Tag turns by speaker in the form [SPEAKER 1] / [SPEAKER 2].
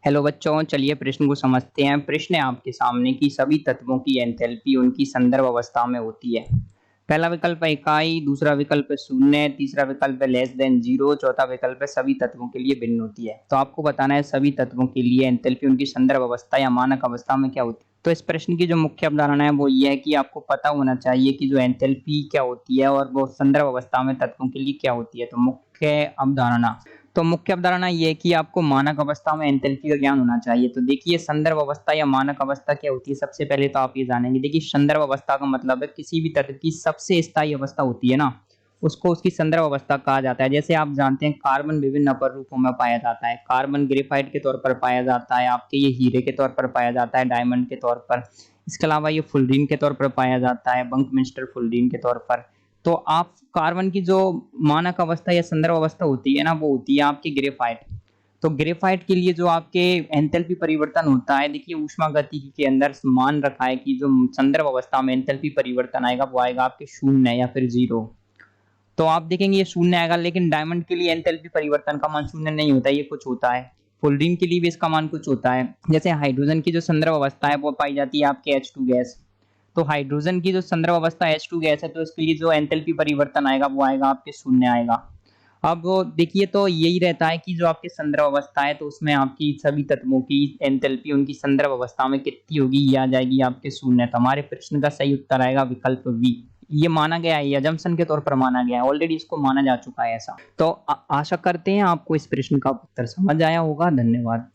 [SPEAKER 1] Hello बच्चों, चलिए प्रश्न को समझते हैं। प्रश्न है आपके सामने कि सभी तत्वों की एंथैल्पी उनकी संदर्भ अवस्था में होती है। पहला विकल्प है इकाई, दूसरा विकल्प है शून्य, तीसरा विकल्प है लेस देन जीरो, चौथा विकल्प है सभी तत्वों के लिए भिन्न होती है। तो आपको बताना है सभी तत्वों के लिए एंथैल्पी उनकी संदर्भ अवस्था या मानक अवस्था में क्या होती है। तो इस प्रश्न की जो मुख्य अवधारणा है वो ये है कि आपको पता होना चाहिए कि जो एंथैल्पी क्या होती है और वो संदर्भ अवस्था में तत्वों के लिए क्या होती है। तो मुख्य अवधारणा ये है कि आपको मानक अवस्था में एंथैल्पी का ज्ञान होना चाहिए। तो देखिए संदर्भ अवस्था या मानक अवस्था क्या होती है, सबसे पहले तो आप ये जानेंगे। देखिए संदर्भ अवस्था का मतलब है किसी भी तत्व की सबसे स्थायी अवस्था होती है ना, उसको उसकी संदर्भ अवस्था कहा जाता है। जैसे आप जानते हैं कार्बन विभिन्न अपर रूपों में पाया जाता है। कार्बन ग्रेफाइट के तौर पर पाया जाता है, आपके ये हीरे के तौर पर पाया जाता है, डायमंड के तौर पर। इसके अलावा ये फुलरीन के तौर पर पाया जाता है, बंकमिंस्टर फुलरीन के तौर पर। तो आप कार्बन की जो मानक अवस्था या संदर्भ अवस्था होती है ना, वो होती है आपकी ग्रेफाइट। तो ग्रेफाइट के लिए जो आपके एंथैल्पी परिवर्तन होता है, देखिए ऊष्मागतिकी के अंदर मान रखा है कि जो संदर्भ अवस्था में एंथैल्पी परिवर्तन आएगा वो आएगा आपके शून्य या फिर जीरो। तो आप देखेंगे ये शून्य आएगा, लेकिन डायमंड के लिए एंथैल्पी परिवर्तन का मान शून्य नहीं होता, ये कुछ होता है। फुलरीन के लिए भी इसका मान कुछ होता है। जैसे हाइड्रोजन की जो संदर्भ अवस्था है वो पाई जाती है आपके H2 गैस। तो हाइड्रोजन की जो संदर्भ अवस्था H2 गैस है, तो इसके लिए जो एंथैल्पी परिवर्तन आएगा वो आएगा आपके शून्य आएगा। अब देखिए तो यही रहता है कि जो आपकी संदर्भ अवस्था है तो उसमें आपकी सभी तत्वों की एंथैल्पी उनकी संदर्भ अवस्था में कितनी होगी, ये आ जाएगी आपके शून्य। तो हमारे प्रश्न का सही उत्तर आएगा विकल्प बी। ये माना गया है, ये अजम्पशन के तौर पर माना गया है, ऑलरेडी इसको माना जा चुका है ऐसा। तो आशा करते हैं आपको इस प्रश्न का उत्तर समझ आया होगा। धन्यवाद।